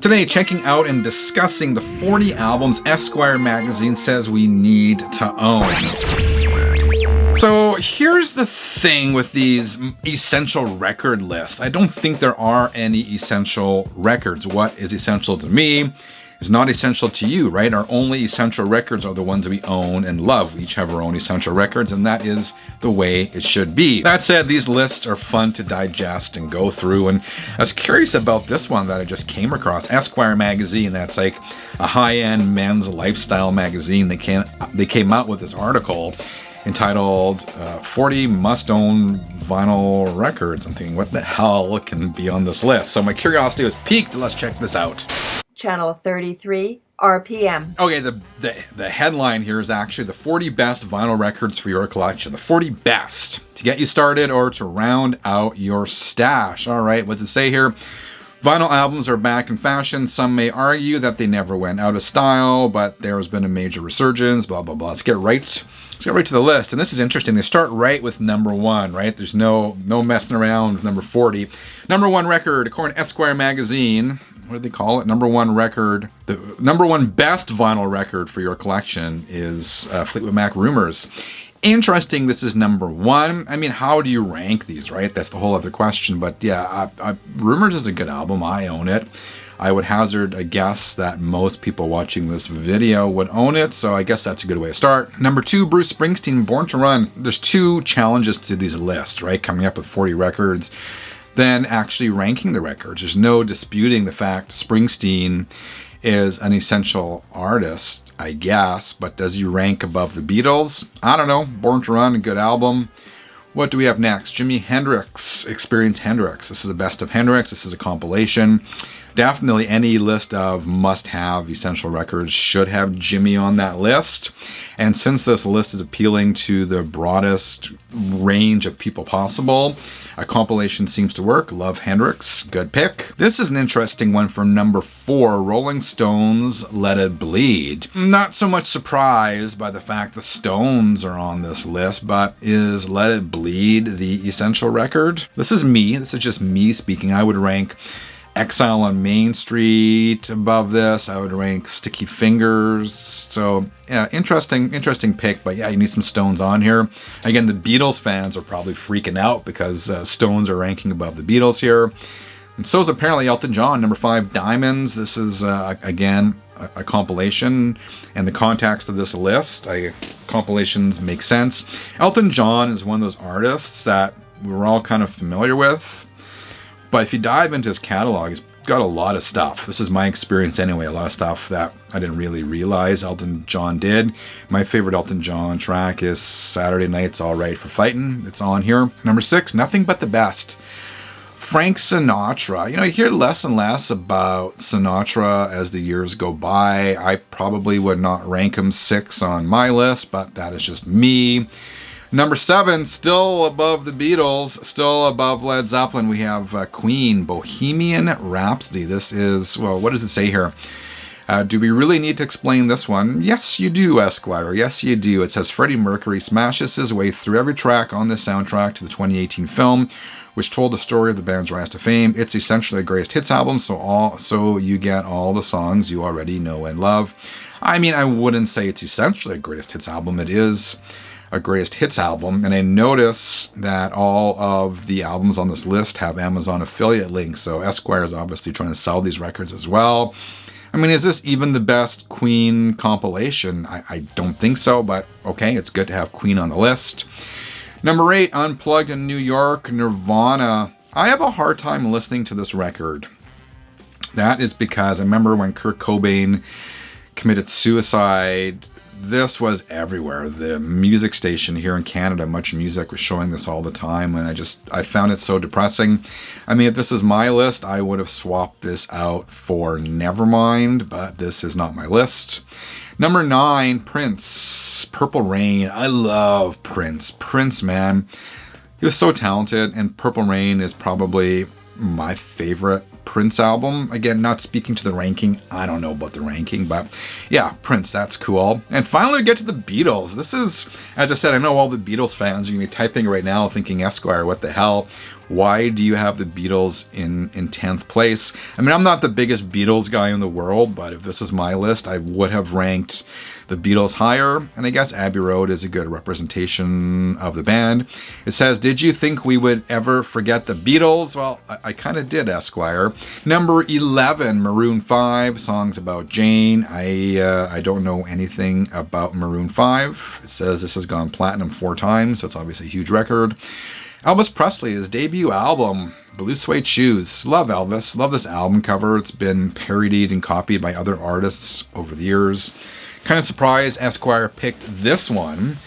Today, checking out and discussing the 40 albums Esquire magazine says we need to own. So here's the thing with these essential record lists. I don't think there are any essential records. What is essential to me is not essential to you, right? Our only essential records are the ones we own and love. We each have our own essential records, and that is the way it should be. That said, these lists are fun to digest and go through, and I was curious about this one that I just came across. Esquire magazine, that's like a high-end men's lifestyle magazine. They came out with this article entitled 40 Must-Own Vinyl Records. I'm thinking, what the hell can be on this list? So my curiosity was piqued. Let's check this out. Channel 33, RPM. Okay, the headline here is actually the 40 best vinyl records for your collection. The 40 best to get you started or to round out your stash. All right, what's it say here? Vinyl albums are back in fashion. Some may argue that they never went out of style, but there has been a major resurgence, blah, blah, blah. Let's get right to the list. And this is interesting. They start right with number one, right? There's no messing around with number 40. Number one record, according to Esquire magazine, what do they call it? Number one record. The number one best vinyl record for your collection is Fleetwood Mac Rumours. Interesting, this is number one. I mean, how do you rank these, right? That's the whole other question. But yeah, Rumours is a good album. I own it. I would hazard a guess that most people watching this video would own it, so I guess that's a good way to start. Number two, Bruce Springsteen, Born to Run. There's two challenges to these lists, right? Coming up with 40 records, then actually ranking the records. There's no disputing the fact Springsteen is an essential artist, I guess, but does he rank above the Beatles? I don't know. Born to Run, a good album. What do we have next? Jimi Hendrix, Experience Hendrix. This is the best of Hendrix. This is a compilation. Definitely any list of must-have essential records should have Jimi on that list. And since this list is appealing to the broadest range of people possible, a compilation seems to work. Love Hendrix. Good pick. This is an interesting one for number 4, Rolling Stones, Let It Bleed. Not so much surprised by the fact the Stones are on this list, but is Let It Bleed the essential record? This is me. This is just me speaking. I would rank Exile on Main Street above this. I would rank Sticky Fingers. So yeah, interesting pick, but yeah, you need some Stones on here. Again, the Beatles fans are probably freaking out because Stones are ranking above the Beatles here. And so is apparently Elton John, number 5, Diamonds. This is, again, a compilation. And the context of this list, compilations make sense. Elton John is one of those artists that we're all kind of familiar with. But if you dive into his catalog, he's got a lot of stuff. This is my experience anyway, a lot of stuff that I didn't really realize Elton John did. My favorite Elton John track is Saturday Night's All Right for Fightin'. It's on here. Number 6, Nothing But the Best. Frank Sinatra. You know, you hear less and less about Sinatra as the years go by. I probably would not rank him 6 on my list, but that is just me. Number 7, still above the Beatles, still above Led Zeppelin, we have Queen, Bohemian Rhapsody. This is, well, what does it say here? Do we really need to explain this one? Yes, you do, Esquire. Yes, you do. It says Freddie Mercury smashes his way through every track on the soundtrack to the 2018 film, which told the story of the band's rise to fame. It's essentially a greatest hits album, so you get all the songs you already know and love. I mean, I wouldn't say it's essentially a greatest hits album. It is a greatest hits album, and I notice that all of the albums on this list have Amazon affiliate links, so Esquire is obviously trying to sell these records as well. I mean, is this even the best Queen compilation? I don't think so, but okay, it's good to have Queen on the list. Number 8, Unplugged in New York, Nirvana. I have a hard time listening to this record. That is because I remember when Kurt Cobain committed suicide, this was everywhere. The music station here in Canada, Much Music, was showing this all the time, and I found it so depressing. I mean, if this is my list, I would have swapped this out for Nevermind, but this is not my list. Number 9, Prince, Purple Rain. I love Prince. Prince, man, he was so talented, and Purple Rain is probably my favorite Prince album. Again, not speaking to the ranking. I don't know about the ranking, but yeah, Prince, that's cool. And finally, we get to the Beatles. This is, as I said, I know all the Beatles fans are going to be typing right now thinking, Esquire, what the hell? Why do you have the Beatles in 10th place? I mean, I'm not the biggest Beatles guy in the world, but if this was my list, I would have ranked the Beatles higher, and I guess Abbey Road is a good representation of the band. It says, did you think we would ever forget the Beatles? Well, I kind of did, Esquire. Number 11, Maroon 5, songs about Jane. I don't know anything about Maroon 5. It says this has gone platinum 4 times, so it's obviously a huge record. Elvis Presley, his debut album, Blue Suede Shoes. Love Elvis. Love this album cover. It's been parodied and copied by other artists over the years. Kind of surprised Esquire picked this one.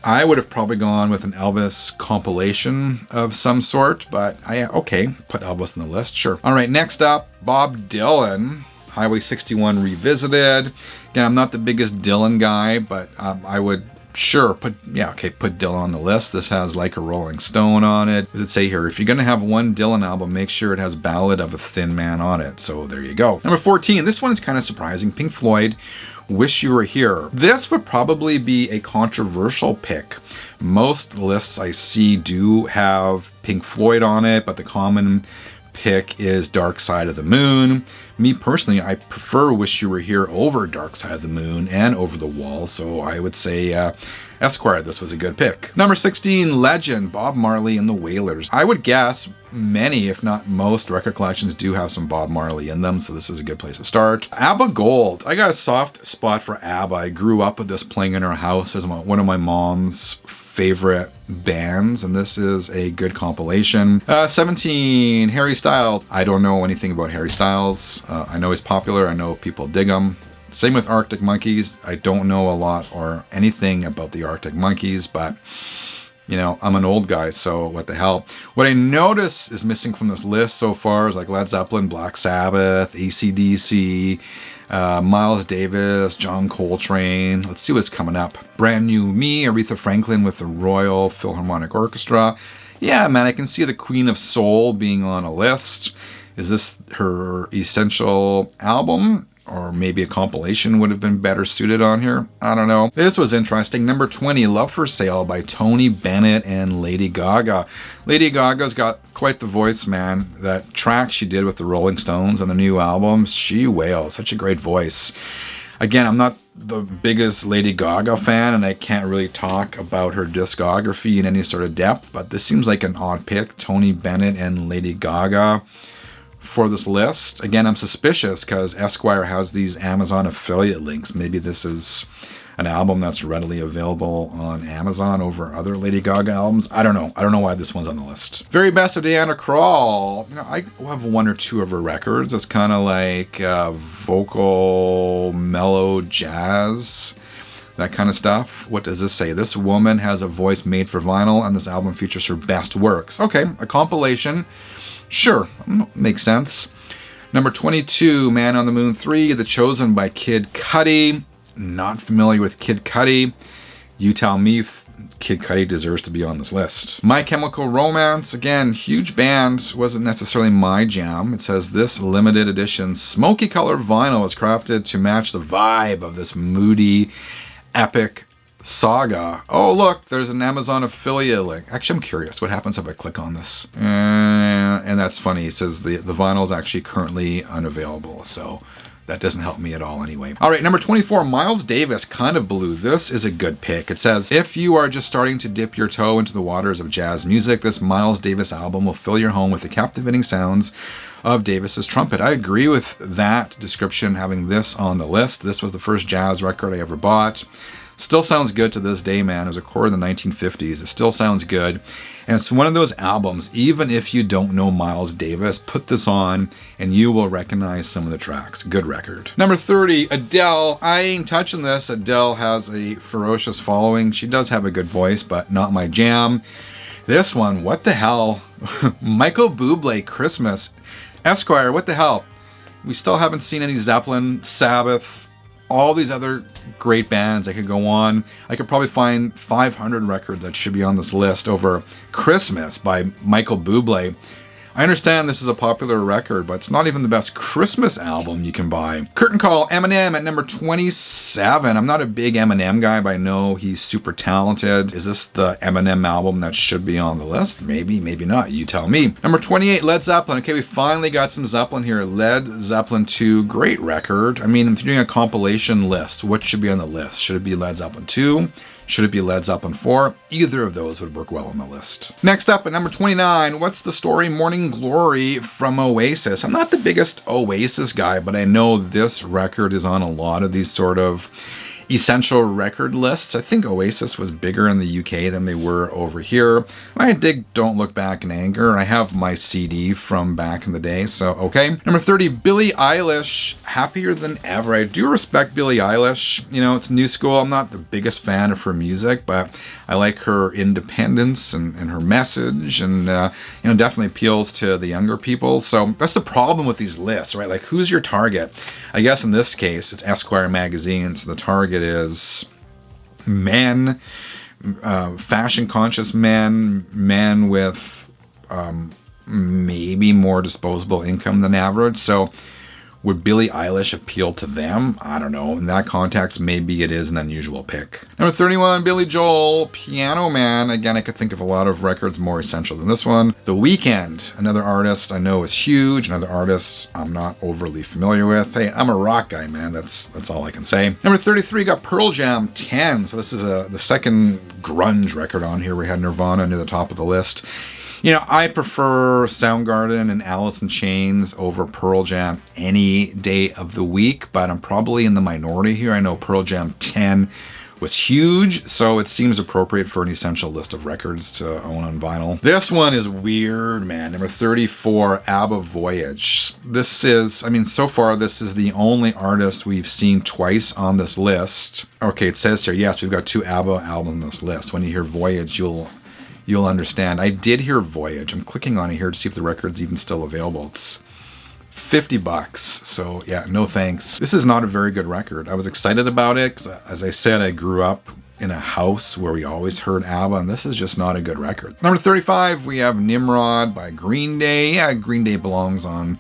I would have probably gone with an Elvis compilation of some sort, but okay, put Elvis on the list, sure. All right, next up, Bob Dylan, Highway 61 Revisited. Again, I'm not the biggest Dylan guy, but I would sure put Dylan on the list. This has Like a Rolling Stone on it. What does it say here? If you're going to have one Dylan album, make sure it has Ballad of a Thin Man on it. So there you go. Number 14, this one is kind of surprising. Pink Floyd, Wish You Were Here. This would probably be a controversial pick. Most lists I see do have Pink Floyd on it, but the common pick is Dark Side of the Moon. Me personally, I prefer Wish You Were Here over Dark Side of the Moon and Over the Wall, so I would say Esquire, this was a good pick. Number 16, Legend, Bob Marley and the Wailers. I would guess many, if not most, record collections do have some Bob Marley in them, so this is a good place to start. ABBA Gold. I got a soft spot for ABBA. I grew up with this playing in our house as one of my mom's favorite bands, and this is a good compilation. 17, Harry Styles. I don't know anything about Harry Styles. I know he's popular. I know people dig him. Same with Arctic Monkeys. I don't know a lot or anything about the Arctic Monkeys, but you know, I'm an old guy, so what the hell. What I notice is missing from this list so far is like Led Zeppelin, Black Sabbath, AC/DC, Miles Davis, John Coltrane. Let's see what's coming up. Brand New Me, Aretha Franklin with the Royal Philharmonic Orchestra. Yeah, man, I can see the Queen of Soul being on a list. Is this her essential album? Or maybe a compilation would have been better suited on here. I don't know. This was interesting. Number 20, Love for Sale by Tony Bennett and Lady Gaga. Lady Gaga's got quite the voice, man. That track she did with the Rolling Stones on the new album, she wails. Such a great voice. Again, I'm not the biggest Lady Gaga fan, and I can't really talk about her discography in any sort of depth, but this seems like an odd pick. Tony Bennett and Lady Gaga for this list. Again, I'm suspicious because Esquire has these Amazon affiliate links. Maybe this is an album that's readily available on Amazon over other Lady Gaga albums. I don't know. I don't know why this one's on the list. Very Best of Diana Krall. You know, I have one or two of her records. It's kind of like vocal, mellow jazz, that kind of stuff. What does this say? This woman has a voice made for vinyl, and this album features her best works. Okay, a compilation. Sure, makes sense. Number 22, Man on the Moon 3, The Chosen by Kid Cudi. Not familiar with Kid Cudi. You tell me if Kid Cudi deserves to be on this list. My Chemical Romance, again, huge band, wasn't necessarily my jam. It says this limited edition smoky color vinyl was crafted to match the vibe of this moody, epic saga. Oh, look, there's an Amazon affiliate link. Actually, I'm curious. What happens if I click on this? And that's funny. It says the vinyl is actually currently unavailable, so that doesn't help me at all anyway. All right, number 24, Miles Davis, Kind of Blue. This is a good pick. It says, if you are just starting to dip your toe into the waters of jazz music, this Miles Davis album will fill your home with the captivating sounds of Davis's trumpet. I agree with that description, having this on the list. This was the first jazz record I ever bought. Still sounds good to this day, man. It was recorded in the 1950s. It still sounds good. And it's one of those albums, even if you don't know Miles Davis, put this on and you will recognize some of the tracks. Good record. Number 30, Adele. I ain't touching this. Adele has a ferocious following. She does have a good voice, but not my jam. This one, what the hell? Michael Bublé, Christmas. Esquire, what the hell? We still haven't seen any Zeppelin, Sabbath, all these other great bands. I could go on. I could probably find 500 records that should be on this list over Christmas by Michael Bublé. I understand this is a popular record, but it's not even the best Christmas album you can buy. Curtain Call, Eminem at number 27. I'm not a big Eminem guy, but I know he's super talented. Is this the Eminem album that should be on the list? Maybe, maybe not. You tell me. Number 28, Led Zeppelin. Okay, we finally got some Zeppelin here. Led Zeppelin 2, great record. I mean, if you're doing a compilation list, what should be on the list? Should it be Led Zeppelin 2? Should it be Led Zeppelin 4? Either of those would work well on the list. Next up at number 29, What's the Story? Morning Glory from Oasis. I'm not the biggest Oasis guy, but I know this record is on a lot of these sort of essential record lists. I think Oasis was bigger in the UK than they were over here. I dig Don't Look Back in Anger. I have my CD from back in the day, so okay. Number 30, Billie Eilish, Happier Than Ever. I do respect Billie Eilish. You know, it's new school. I'm not the biggest fan of her music, but I like her independence and her message, and you know, definitely appeals to the younger people. So that's the problem with these lists, right? Like, who's your target? I guess in this case, it's Esquire magazine, so the target is men, fashion conscious men, men with maybe more disposable income than average. So would Billie Eilish appeal to them? I don't know. In that context, maybe it is an unusual pick. Number 31, Billy Joel, Piano Man. Again, I could think of a lot of records more essential than this one. The Weeknd, another artist I know is huge, another artist I'm not overly familiar with. Hey, I'm a rock guy, man. That's all I can say. Number 33, got Pearl Jam 10. So this is the second grunge record on here. We had Nirvana near the top of the list. You know, I prefer Soundgarden and Alice in Chains over Pearl Jam any day of the week, but I'm probably in the minority here. I know Pearl Jam 10 was huge, so it seems appropriate for an essential list of records to own on vinyl. This one is weird, man. Number 34, ABBA Voyage. This is, I mean, so far this is the only artist we've seen twice on this list. Okay, it says here, yes, we've got 2 ABBA albums on this list. When you hear Voyage, you'll understand. I did hear Voyage. I'm clicking on it here to see if the record's even still available. It's $50. So yeah, no thanks. This is not a very good record. I was excited about it because, as I said, I grew up in a house where we always heard ABBA, and this is just not a good record. Number 35, we have Nimrod by Green Day. Yeah, Green Day belongs on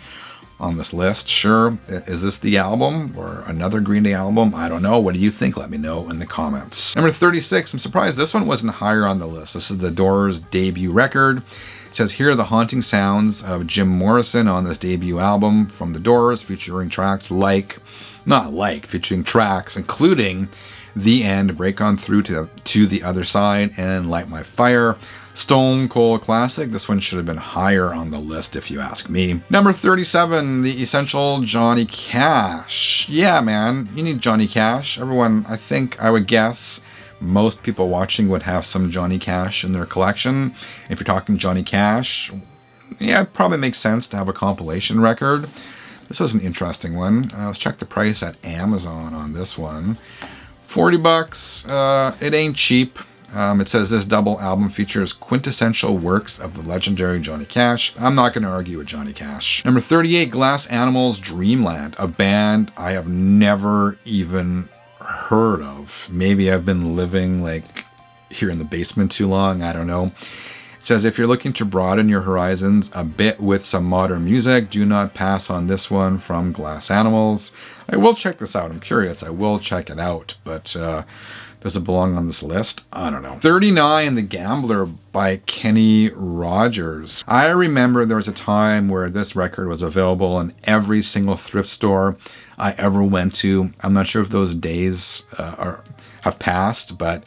this list, sure. Is this the album or another Green Day album? I don't know. What do you think? Let me know in the comments. Number 36, I'm surprised this one wasn't higher on the list. This is the Doors' debut record. It says, here are the haunting sounds of Jim Morrison on this debut album from the Doors, featuring tracks featuring tracks including The End, Break On Through to the Other Side, and Light My Fire. Stone Cold Classic. This one should have been higher on the list if you ask me. Number 37, the essential Johnny Cash. Yeah, man, you need Johnny Cash. Everyone, I would guess most people watching would have some Johnny Cash in their collection. If you're talking Johnny Cash, yeah, it probably makes sense to have a compilation record. This was an interesting one. Let's check the price at Amazon on this one. $40. It ain't cheap. It says this double album features quintessential works of the legendary Johnny Cash. I'm not going to argue with Johnny Cash. Number 38, Glass Animals Dreamland, a band I have never even heard of. Maybe I've been living like here in the basement too long. I don't know. It says, if you're looking to broaden your horizons a bit with some modern music, do not pass on this one from Glass Animals. I will check this out. I'm curious. I will check it out, but does it belong on this list? I don't know. 39, The Gambler by Kenny Rogers. I remember there was a time where this record was available in every single thrift store I ever went to. I'm not sure if those days have passed, but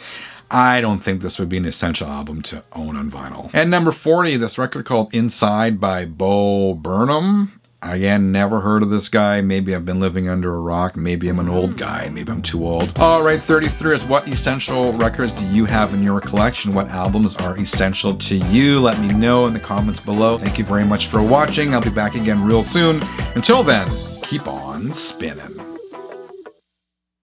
I don't think this would be an essential album to own on vinyl. And number 40, this record called Inside by Bo Burnham. Again, never heard of this guy. Maybe I've been living under a rock. Maybe I'm an old guy. Maybe I'm too old. All right, 33 is what essential records do you have in your collection? What albums are essential to you? Let me know in the comments below. Thank you very much for watching. I'll be back again real soon. Until then, keep on spinning.